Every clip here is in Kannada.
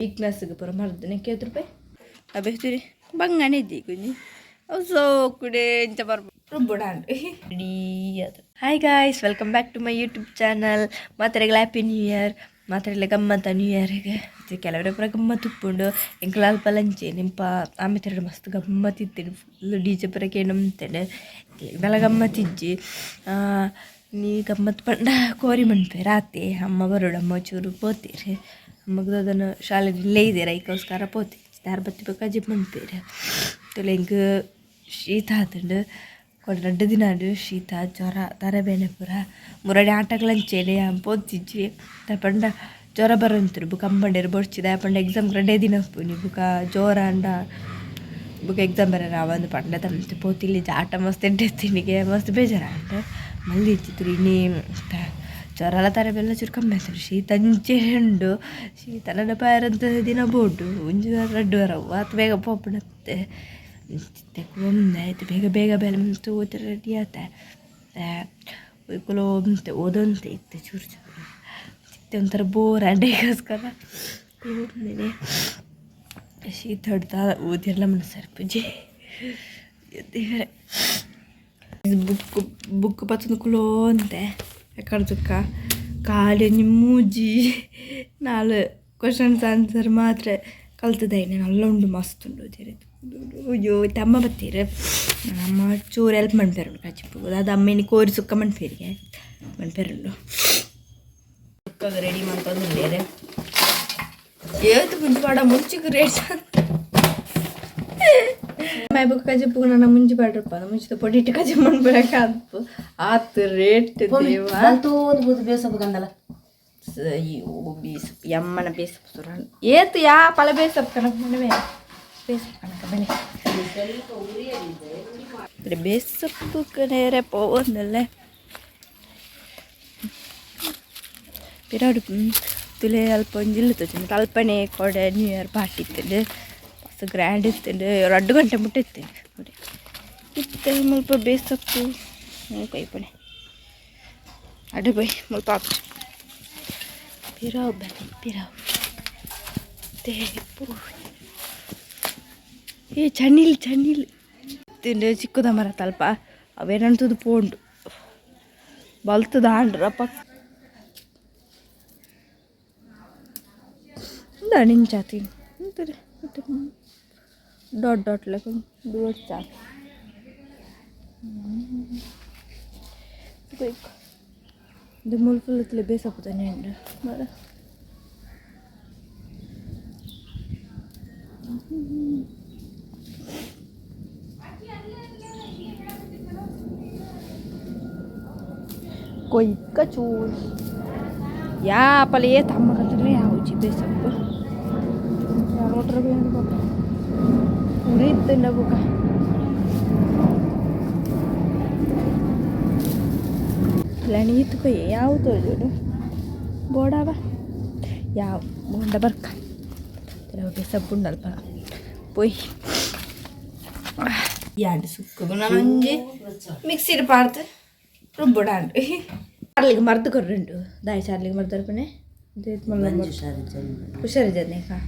ವೀಕ್ನೆಸ್ಗೆ ಪೂರ ಮರ್ದನೆ ಕೇಳ್ತಾರೆ ಅಬೇಸ್ತೀರಿ ಬಂಗನೆ ಇದ್ದಿ ಕುಂಜಿ ಸೋಕುಡೆ ಇಂಚ ಬರ್ಬೋಡಾಂಡ್ರಿ ರೆಡೀ ಅದು. Hi guys, welcome back to my YouTube channel. ಮಾತಾಡಿಗೆ ಹ್ಯಾಪಿ ನ್ಯೂ ಇಯರ್. ಮಾತಾಡಲೆ ಗಮ್ಮತ್ತ ನ್ಯೂ ಇಯರ್ಗೆ ಕೆಲವರೇ ಪೂರ ಗಮ್ಮತ್ತು ಉಪ್ಪುಂಡು ಎಂಕಲ್ ಅಲ್ಪ ಲಂಚೆ ನಿಂಪ ಆಮೇಲೆ ಮಸ್ತ್ ಗಮ್ಮತ್ತಿತ್ತೇನೆ. ಫುಲ್ ಡಿ ಜೆ ಪೂರ ಕೇಳಂತೇನೆ ಇದೆಲ್ಲ ಗಮ್ಮತ್ತಿಜ್ಜಿ. ನೀ ಗಮ್ಮತ್ತು ಪಂಡ ಕೋರಿ ಮಣ್ಪೆ ರಾತೆ ಅಮ್ಮ ಬರೋಡು ಅಮ್ಮ ಚೂರು ಪೋತೀರಿ ಅಮ್ಮಗದು ಅದನ್ನು ಶಾಲೆಗೆ ಇಲ್ಲೇ ಇದ್ದೀರ ಈಗೋಸ್ಕರ ಪೋತಿ ದಾರ ಬತ್ತಿ ಬೇಕು ಅಜ್ಜಿ ಮಣ್ಪೇರಿ ತುಲೆ ಹಿಂಗೆ ಶೀತ ಆತಂಡು ಕೊಂಡು 2 ದಿನ ಶೀತ ಜ್ವರ ತರಬೇನೆ ಪೂರ ಮುರಡಿ ಆಟಗಳಂಚೇನೆ ಪೋತಿಜ್ಜಿ ತಪಂಡ ಜ್ವರ ಬರೋಂತರು ಬುಕ್ ಅಂಬಂಡೇರು ಬೊಡ್ಚಿದ ಪಂಡ ಎಕ್ಸಾಮ್ 2 ದಿನ ಪೂನಿ ಬುಕ ಜ್ವರ ಅಂಡ ಬುಕ್ ಎಕ್ಸಾಮ್ ಬರ ನಾವೊಂದು ಪಂಡ ತಮ್ಮ ಪೋತಿಲ್ಲಿ ಆಟ ಮಸ್ತ್ ಎಂಟೆತ್ತಿನಿಗೆ ಮಸ್ತ್ ಬೇಜಾರ ಅಂತ ಮಲ್ಲಿ ಇಚ್ಚಿತ್ತು ಇನ್ನೇ ಜ್ವರ ಎಲ್ಲ ತರಬೇಲ್ಲ ಚೂರು ಕಮ್ಮಿ ಆಯ್ತು. ಶೀತ ಅಂಚೆ ಉಂಡು ಶೀತ ನನ್ನ ಪಾಯರಂತ ದಿನ ಬೋಡು ಒಂಜು 2 ವಾರ ಆತು ಬೇಗ ಪೋಪುಣತ್ತೆ ಒಮ್ಮೆ ಆಯ್ತು ಬೇಗ ಬೇಗ ಬೇಲೆ ಮುಂತು ಓದಿ ರೆಡಿ ಆತ ಒಯ್ಕೊಲು ಒಮ್ಮೆ ಓದೋಂತ ಇತ್ತು ಚೂರು ಚೂರು ಚಿತ್ತೆ ಒಂಥರ ಬೋರ್ ಅಡ್ಡೆಗೋಸ್ಕರ ಓದ್ಮೇಲೆ ಶೀತ ಹೊಡ್ತಾ ಓದಿರಲ್ಲ ಮನಸ್ಸರ ಪೂಜೆ ದೇವರೇ ಬುಕ್ ಪತ್ತೊಂದು ಕುಲೋ ಅಂತೆ ಕಡ್ದಕ್ಕ ಖಾಲಿ ಮೂಜಿ 4 ಕ್ವಶನ್ಸ್ ಆನ್ಸರ್ ಮಾತ್ರ ಕಲ್ತದೈನೆ ನಲ್ಲ ಉಂಡು ಮಸ್ತ್ ಉಂಡು ಅಯ್ಯೋ ತಮ್ಮ ಬತ್ತೀರ ಅಮ್ಮ ಚೂರು ಹೆಲ್ಪ್ ಮಣ್ಪೇರುಂಡು ಕಚ್ಚಿಪ್ಪು ಅದು ಅಮ್ಮೇನಿ ಕೋರಿ ಸುಕ್ಕ ಮಣ್ಪೇರಿಗೆ ಮಣ್ಪೇರುಂಡು ಸುಕ್ಕಾಗ ರೆಡಿ ಮಾಡ್ತಂದ್ರೆ ಏತು ಮುಂಚೆ ಪಾಡ ಮುಂಚಿಗೆ ರೇಟ್ ಮೈ ಬುಕ್ ಕಜಿಪ್ಪು ನನ್ನ ಮುಂಚೆ ಪಾಡ್ರಪ್ಪ ಮುಂಚಿದ ಪೊಡಿಟ್ಟು ಕಜಿ ಮಣ್ಬೇಕಪ್ಪ ಆತು ರೇಟ್ ದೇವ ಬೇಸಪ್ಪಂದಲ್ಲ ಅಯ್ಯೋ ಬೇಸಪ್ಪು ಯಮ್ಮನ ಬೇಸಪ್ಪು ಸುರ ಏತು ಯಾ ಪಲ ಬೇಸಪ್ಪು ಕಣಕ್ ಮನವೇ ಬೇಸಪ್ಪು ಕಣಕ ಬಲೆ ಬೇಸಪ್ಪು ಕನೇರೆ ಪೋಂದಲ್ಲೇ ಪಿರಾಡು ತುಲೆ ಅಲ್ಪ ಒಂಜಿಲ್ಲ ತೋಚು ಅಲ್ಪನೆ ಕೊಡೆ ನ್ಯೂ ಇಯರ್ ಪಾರ್ಟಿ ಇತ್ತಂಡು ಮಸ್ತ್ ಗ್ರ್ಯಾಂಡ್ ಇತ್ತಂಡು 2 ಗಂಟೆ ಮುಟ್ಟ ಇತ್ತೇನೆ ನೋಡಿ ಇತ್ತು ಮುಲ್ಪ ಬೇಸಪ್ಪು ಕೈಪಣೆ ಅಡೆ ಬೈ ಮುಲ್ಪ ಆಪ್ಚು ಪಿರಾವ್ ಬನ್ನಿ ಪಿರಾವ್ ತೇಪು ಏ ಚಣ್ಣಿಲ್ ತಿಂಡು ಚಿಕ್ಕದ ಮರ ತಲ್ಪ ಅವೇನಂತದ್ದು ಪೋಂಡು ಬಲ್ತದ ಆಂಡ್ರಪ್ಪ ನಿಂಚಾತಿ ಅಂತಾರೆ ಡಾಟ್ ಲೆಕ್ಕ ಡೂಟ್ ಚಾಕ್ ಬೇಕು ಇದು ಮುಲ್ಫುಲ್ಲತ್ತಲೆ ಬೇಸಪ್ಪುತ್ತಾನೆ ಉಂಡು ಮರ ಕೊಯ್ಕ ಚೂರು ಯಾ ಪಲ ಏ ತಮ್ಮ ಕತ್ತಲೆ ಯಾವ ಉಚ್ಚಿ ಬೇಸಪ್ಪು ಯಾರೋಟ್ರ ಬೇಡ ಉರಿತ್ತಂಡ ಬುಕ ಲಣೀತು ಕೊಯ್ ಯಾವ ತೋಜೋಡು ಬೋಡಾವ ಯಾವ ಬೋಂಡ ಬರ್ಕ ಬೇಸಪ್ಪು ಉಂಡಲ್ಪ ಪೊಯ್ ಎರಡು ಸುಕ್ಕು ನಾನು ಒಂಜಿ ಮಿಕ್ಸಿಡ್ ಪಾಡ್ತು ರುಬ್ಬುಡಾಂಡು ಚಾರ್ಲಿಗೆ ಮರ್ದು ಕೊರ್ರುಂಡು ದಾಯಿ ಚಾರ್ಲಿಗೆ ಮರ್ದರ್ಪಣೆ ಹುಷಾರಿದ್ದನೆ ಕಾ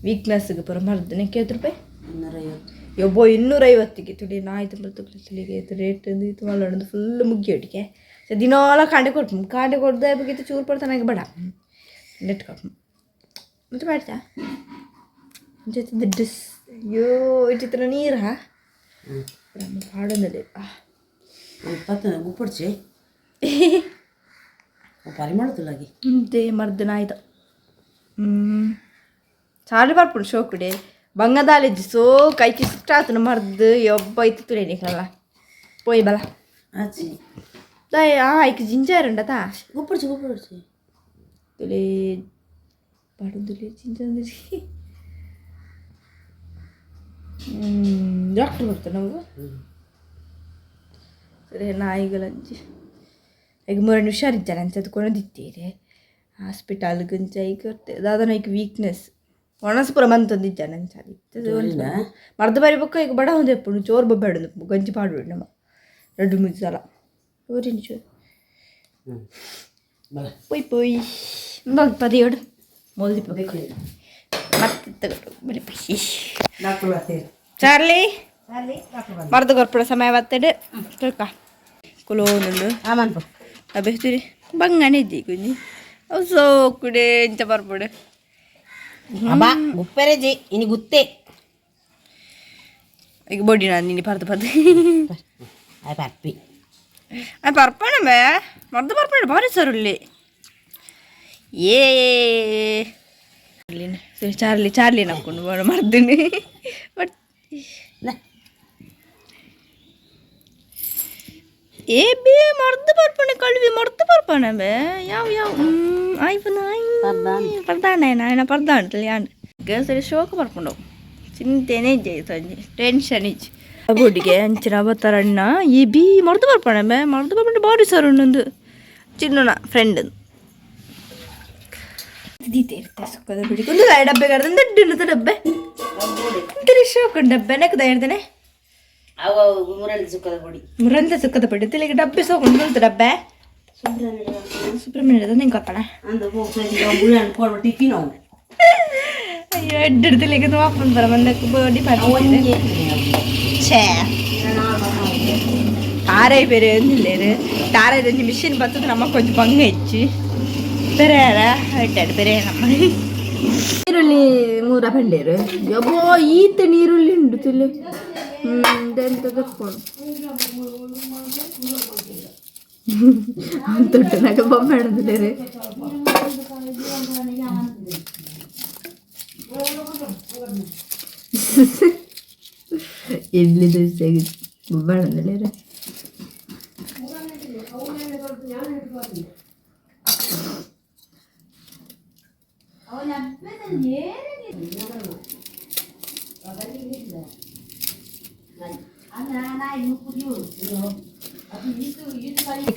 ವೀಕ್ನೆಸ್ಗೆ ಪೂರ ಮರ್ದನೆ ಕೇಳ್ತಾರೆ ಯೊಬ್ಬೋ 250ಗೆ ತುಡಿ ನಾಯ್ತು ಮೃತುಲಿಗೆ ರೇಟ್ ಇದು ಮಲ್ಲೊಂದು ಫುಲ್ ಮುಗ್ಗಿಯೊಟ್ಟಿಗೆ ದಿನಾಲ ಕಾಂಡೆ ಕೊಡ್ದು ಬೇಕಿತ್ತು ಚೂರು ಪಡ್ತಾನಾಗ ಬೇಡ ನೆಟ್ ಕೊಟ್ಟು ಮತ್ತೆ ಮಾಡ್ತಾ ಜೊತೆ ಡಿಸ್ ಅಯ್ಯೋ ಚಿತ್ರ ನೀರು ಹಾಡೋದಲ್ಲಿ ಉಪ್ಪಡ್ಚಿ ಪರಿಮಾಣದಲ್ಲಾಗಿ ದೇ ಮರ್ದನ ಆಯ್ತು ಸಾರಿ ಬರ್ಪುಡು ಶೋಕುಡೆ ಬಂಗದಾಲೆಜ್ಜಿ ಸೋ ಕೈಕಿ ಇಷ್ಟಾತನ ಮರ್ದು ಒಬ್ಬ ಐತು ತುಲೇನಿಕಲ್ಲ ಪೋಯ್ ಬಲ ಆಚಿ ದಾಯ ಆಯ್ಕೆ ಜಿಂಜಾರುಂಡ ತಾ ಉಪ್ಪಡ್ಚಿ ತುಲೆ ಪಡುದುಲೆ ಜಿಂಜಂದ್ರಿ ಡಾಕ್ಟ್ರ್ ಬರ್ತಾರೆ ನಾವು ಸರಿ ನಾಯಿಗಳಂಜಿ ಈಗ 3 ಹುಷಾರಿದ್ದಾನೆ ಅಂತ ಅದಕ್ಕೊಂದಿತ್ತೀರಿ ಹಾಸ್ಪಿಟಲ್ಗಂಚ ಈಗ ದಾದನ ಈಗ ವೀಕ್ನೆಸ್ ಒಣಸ್ಪುರ ಮಂತೊಂದಿದ್ದಾನೆ ಅಂಚಾದಿತ್ತು ಮರ್ದ ಬಾರಿ ಬೊಕ್ಕ ಈಗ ಬಡ ಒಂದು ಎಪ್ಪು ಚೋರು ಬೊಬ್ಬಾಡು ಗಂಜಿ ಪಾಡ್ಬೇಡು ನಮ್ಮ 2-3 ಸಲ ಊರಿನ ಚೋರು ಪೊಯ್ ಪೊಯ್ ಪದಿಯೋಡು ಮೊಲ್ದಿ ಮತ್ತೆ ತಗೊಂಡು ಬರೀ ಡಾಕ್ಟರ್ ಬರ್ತೀವಿ ಚಾರ್ಲಿ ಅಲ್ಲಿ ಡಾಕ್ಟರ್ ಬಂದು ಮರದ ಗೊರ್ಪಡ ಸಮಯ ಬರ್ತಡೆ ತಿಳ್ಕ ಕುಲೋನುಂಡು ಆಮನ್ಪು ಅಬೇಸ್ತಿರಿ ಬಂಗನೆ ಇದ್ದಿ ಕುಂಜಿ ಅವು ಸೋಕುಡೆ ಇಂಚ ಬರ್ಪಡೆ ಅಬ್ಬಾ ಗುಪ್ಪೆರೆಜಿ ಇನಿ ಗುತ್ತೆ ಈಗ ಬೊಡಿ ನಾನು ನಿನ್ನ ಪರ್ದು ಪರ್ದು ಆಯ್ ಪಪ್ಪಿ ಅದು ಬರ್ಪಣ ಬೇ ಮರ್ದು ಬರ್ಪಣ ಭಾರಿ ಸರುಳ್ಳಿ ಏ ಸರಿ ಚಾರ್ಲಿ ಚಾರ್ಲಿ ನಕ್ಕೊಂಡು ಬಡ ಮರ್ದಿನಿ ಬಟ್ ಏ ಬೇ ಮರ್ದು ಬರ್ಪಣೆ ಕಳ್ವಿ ಮರ್ದು ಬರ್ಪಣೆ ಬೇ ಯಾವ ಆಯ್ಪನ ಪರ್ದಾಣ ನಾಯನ ಪರ್ದಾಂಟಲ್ಲಿ ಯಾಂಡ್ ಸರಿ ಶೋಕ ಬರ್ಕೊಂಡು ಚಿಂತೆನೇ ಇಜ್ಜೆ ಸಂಜೆ ಟೆನ್ಷನ್ ಇಜ್ಜಿ ಬೊಡಿಗೆ ಅಂಚಿನ ಬತ್ತಾರಣ್ಣ ಈ ಬಿ ಮರ್ದು ಬರ್ಪಣೆ ಬೇ ಮರ್ದು ಬರ್ಪಣೆ ಭಾರಿ ಸರ್ ಇನ್ನೊಂದು ಚಿನ್ನೋಣ ಫ್ರೆಂಡ್ ದೀತೆ ಇರುತ್ತೆ ಸುಕ್ಕದ ಬಿಡಿ ಒಂದು ಡಬ್ಬೆ ಕಡ್ದು ದೊಡ್ಡ ಡಬ್ಬೆ ಶೋಕ ಡಬ್ಬೆ ನೆಕ್ಕದ ಹೇಳ್ತೇನೆ ಅವ ಮುರಳಿ ಸುಕ್ಕದ ಪುಡಿ ಮುರಂತ ಸುಕ್ಕದ ಪಡಿ ತಿಲ್ಲಿಗೆ ಡಬ್ಬೆ ಸೋಕೊಂಡು ಉಂಟು ಡಬ್ಬೆ ಸುಬ್ರಹ್ಮಣ್ಯದ ನಿಂಗೆ ಕೊಪ್ಪಣ ಅಂದು ಟಿಫಿನ್ ಅವು ಅಯ್ಯೋ ಎಡ್ಡು ತಿಲ್ಲಿಗೆ ವಾಪಸ್ ಬರ ಬಂದಕ್ಕೆ ಬೋಡಿ ಪಾಟಿ ಛೇ ಟಾರೈ ಬೇರೆ ಅಂದಿಲ್ಲೇರು ಟಾರೈ ಮಿಷಿನ್ ಬರ್ತದೆ ನಮ್ಮ ಕೊಂಚ ಬಂಗ ಹೆಚ್ಚಿ ಬೇರೆ ಯಾರ ಇಟ್ಟಾಡು ಬೇರೆ ನಮ್ಮ ನೀರುಳ್ಳಿ ಮೂರ ಪಂಡೇರು ಯಬ್ಬೋ ಈತ ನೀರುಳ್ಳಿ ಉಂಟು ತಿಲ್ಲಿ ಎಂತ ತಕ್ಕೊಂಡು ತೊಟ್ಟನಾಗ ಬೊಮ್ಮೆ ಹಿಡಿದಿದ್ದೇನೆ ಇಡ್ಲಿ ದೋಸೆ ಬೊಮ್ಮೆ ಹಿಡಿದಿಲ್ಲ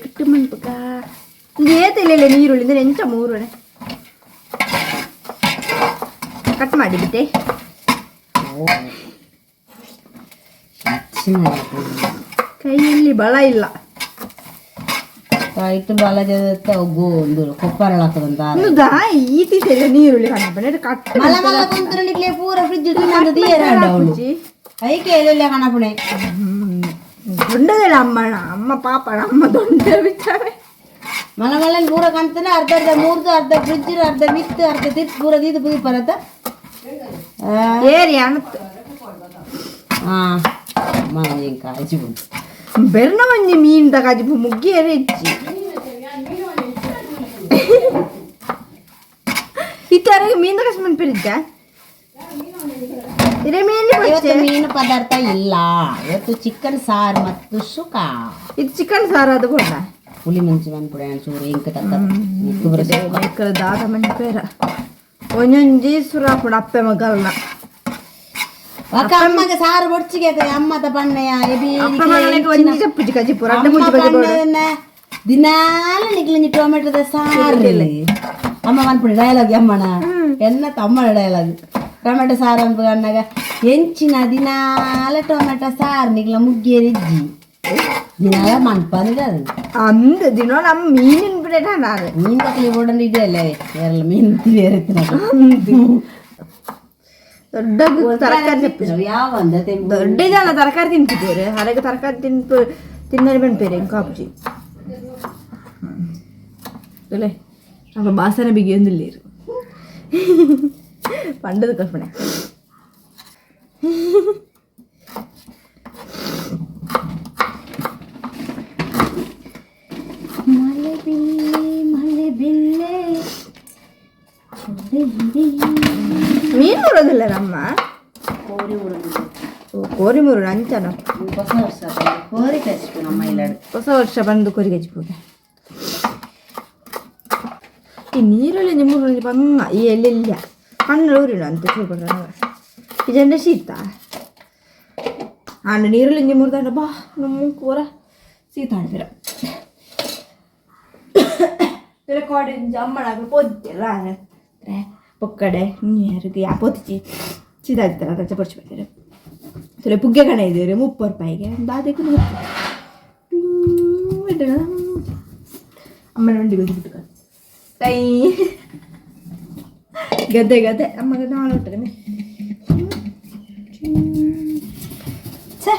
കിട്ടും ഏത്തില്ലല്ലേ നീരുള്ളി ഇതിന് ಎಂಚ ಮೂರುವರೆ ಕಟ್ ಮಾಡಿಬಿಟ್ಟೆ ಕೈಯಲ್ಲಿ ಬಳ ಇಲ್ಲ ಇಟ್ಟು ಬಾಲ ಹೋಗು ಒಂದು ಕೊಪ್ಪರ ಹಾಕದಂತ ಈತಿ ಸರಿ ನೀರುಳ್ಳಿ ಕಣ್ಣ ಕಟ್ ಮಲ ಮಲ ಕುಂತ್ರೆ ಪೂರ ಫ್ರಿಜ್ ಐಕೆ ಎಲ್ಲೆಲ್ಲ ಕಣಪುಣೆ ದೊಡ್ಡದಿಲ್ಲ ಅಮ್ಮಣ್ಣ ಅಮ್ಮ ಪಾಪಣ ಅಮ್ಮ ದೊಡ್ಡ ಬಿಟ್ಟಾರೆ ಮಲ ಮಲ ಪೂರ ಕಾಣ್ತಾನೆ ಅರ್ಧ ಅರ್ಧ ಮೂರ್ದು ಅರ್ಧ ಫ್ರಿಜ್ ಅರ್ಧ ಮಿತ್ತು ಅರ್ಧ ತಿರ್ತು ಪೂರ ದೀದು ಪುಗಿ ಬರತ್ತ ಏರಿ ಅಣತ್ ಹಾಂ ಮಗ ಕಾಯಿಸಿ ಬಂತು ಬೆರ್ನ ಒಂಜಿ ಮೀನ್ ತಗಾಜಿ ಮುಗ್ಗಿ ಏರಿ ಹೆಚ್ಚಿ ಇತ್ತವರೆಗೆ ಮೀನ್ ತಗಸ್ ಮನ್ಪಿರಿದ್ದ ಇವತ್ತು ಮೀನು ಪದಾರ್ಥ ಇಲ್ಲ ಇವತ್ತು ಚಿಕನ್ ಸಾರು ಮತ್ತು ಸುಖ ಇದು ಚಿಕನ್ ಸಾರು ಅದು ಕೂಡ ಹುಲಿ ಮುಂಚೆ ಬಂದ್ಬಿಡ ಚೂರು ಇಂಕ ತಕ್ಕ ದಾದ ಮನೆ ಪೇರ ಒಂಜೊಂಜಿ ಸುರಾಪುಣ ಅಪ್ಪೆ ಮಗಲ್ನ ಅಮ್ಮಗೆ ಸಾರು ಬೊಡ್ಚಿಗೆ ಅಮ್ಮದ ಬಣ್ಣಯ ದಿನಾಲ ನಿಕ್ಲಿ ಟೊಮೆಟೊದ ಸಾರು ಅಮ್ಮ ಬಂದ್ಬಿಡಿ ಡೈಲಾಗ್ ಅಮ್ಮನ ಎನ್ನ ತಮ್ಮನ ಡೈಲಾಗ್ ಟೊಮೆಟೊ ಸಾರು ಅನ್ಬ ಅನ್ನಾಗ ಹೆಂಚಿನ ದಿನಾಲ ಟೊಮೆಟೊ ಸಾರು ನಿಕ್ಲ ಮುಗ್ಗೇರಿಜ್ಜಿ ದಿನಾಲ ಮನ್ಪಂದ್ರೆ ಅದು ಅಂದ ದಿನ ನಮ್ಮ ಮೀನಿನ ಬಿಡ ನಾನು ಮೀನ್ ತಕ್ಲಿ ಓಡನ್ ಇದೆಯಲ್ಲ ಎಲ್ಲ ಮೀನ್ ಬೇರೆ ದೊಡ್ಡ ತರಕಾರಿ ಯಾವ ದೊಡ್ಡ ಜನ ತರಕಾರಿ ತಿಂತಿದ್ದೇವೆ ಹಾಗೆ ತರಕಾರಿ ತಿನ್ನಲು ಬೆಣ್ಪೇರೆ ಕಾಪುಜಿ ಅಲ್ಲೇ ನಮ್ಮ ಬಾಸನ ಬಿಗಿಯೊಂದಿಲ್ಲ ಇರು ಪಂಡದ ಕಲ್ಪನೆ ಮಳೆ ಬಿಲ್ಲೆ ಮಳೆ ಬಿಲ್ಲೆ ಮೀನು ಮುರೋದಿಲ್ಲ ನಮ್ಮ ಕೋರಿ ಉಳಿದು ಕೋರಿ ಮುರು ಅಂಚನ ಹೊಸ ವರ್ಷ ಕೋರಿ ಕಚ್ಚಿತು ನಮ್ಮ ಇಲ್ಲಾಡು ಹೊಸ ವರ್ಷ ಬಂದು ಕೋರಿ ಗಜ್ಜಿಪೋಗೆ ಈ ನೀರಲ್ಲಿ ನಿಮ್ಮೂರಲ್ಲಿ ಬಂಗ ಈ ಎಲ್ಲೆಲ್ಲ ಕಣ್ಣು ಊರಿಲ್ಲ ಅಂತ ತಿಳ್ಕೊಂಡ್ರೆ ಈ ಜನ ಶೀತ ಆಂಡ ನೀರಲ್ಲಿ ನಿಮ್ಮೂರ್ದಂಡ ಬಾ ನಮ್ಮ ಕೂರ ಶೀತ ಆಡ್ತೀರ ಕೋಡಿಂಜ ಅಮ್ಮನಾಗ ಪೊದ್ದಿಲ್ಲ ಪೊಕ್ಕಡೆ ನೀರಿಗೆ ಯಾ ಪೊತ್ತಿಸಿ ಸೀದಾಡ್ತಾರೆ ರಜೆ ಪಡಿಸ್ಬಿಡ್ತಾರೆ ಸಲ ಪುಗ್ಗೆ ಕಣ ಇದ್ದೀರಿ 30 ರೂಪಾಯಿಗೆ ದಾದಕ್ಕೆ ಅಮ್ಮನ ಉಂಡಿಗೆ ಹೋಗಿಬಿಟ್ಟು ತೈ ಗದ್ದೆ ಅಮ್ಮಗೆ ನಾನು ಹೊಟ್ಟೆ ಛೇ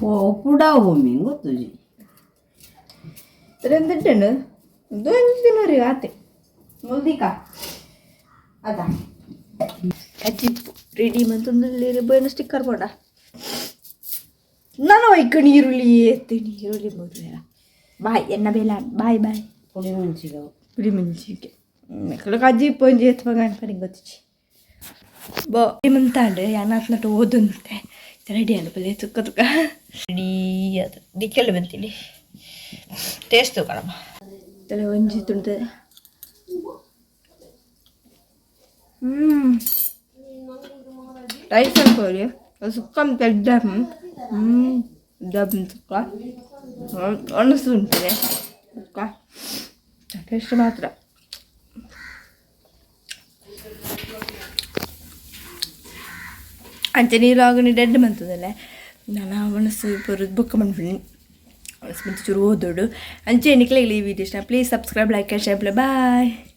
ಓ ಪುಡಾವು ಮೀನು ಗೊತ್ತುಜಿ ತಿಂಟೇನು ದೊಂದು ದಿನ ರೀ ಆತೆ ಮುಲ್ದಿಕ ಅದಾ ಅಜ್ಜಿಪ್ಪು ರೆಡಿ ಮಂತೊಂದು ಬೋಯ್ನ ಸ್ಟಿಕ್ಕರ್ ಕೊಡ ನಾನು ಒಯ್ಕೊಂಡು ಈರುಳ್ಳಿ ಎತ್ತೀನಿ ಈರುಳ್ಳಿ ಮದುವೆ ಬಾಯ್ ಎನ್ನ ಬೇಲ ಬಾಯ್ ಪುಡಿ ಮುಂಚಿಗೆ ಪುಡಿ ಮುಂಚಿಗೆ ಮಕ್ಕಳಿಗೆ ಅಜ್ಜಿಪ್ಪು ಒಂಜಿ ಎತ್ತುವಾಗ ಅನ್ಕೊಂಡು ಗೊತ್ತಿಚ್ಚಿ ಬೋ ಮಂತಾಂಡ್ರೆ ಯಾನತ್ನಟ್ಟು ಓದಂತೆ ರೆಡಿ ಅಲ್ಲ ಬಲೆ ತುಕ್ಕ ರೆಡಿ ಅದು ದಿಕ್ಕೆಲ್ಲ ಬಂತೀನಿ ಟೇಸ್ಟ್ ಕಣಮ್ಮ ತಲೆ ಒಂಜಿ ತುಂಟದೆ ರೈಸ್ ಅನ್ಕೋರಿ ಸುಕ್ಕ ಡಬ್ಬ ಡಬ್ಬ ಸುಕ್ಕ ಒಣಸು ಉಂಟಿದೆ ಸುಕ್ಕ ಟೇಸ್ಟ್ ಮಾತ್ರ ಅಂಚೆ ನೀರಾಗ ಡೆಡ್ ಬಂತದಲ್ಲ ನಾನು ಮನಸ್ಸು ಬರೋದು ಬುಕ್ ಮಾಡ್ಬಿಡಿ ಮನಸ್ಸು ಬಂತು ಚೂರು ಓದೋಡು ಅಂಚೆ ಎಣಿಕ್ಲಾಗಲಿ ಈ ವಿಡಿಯೋಸ್ನ please subscribe like and share bye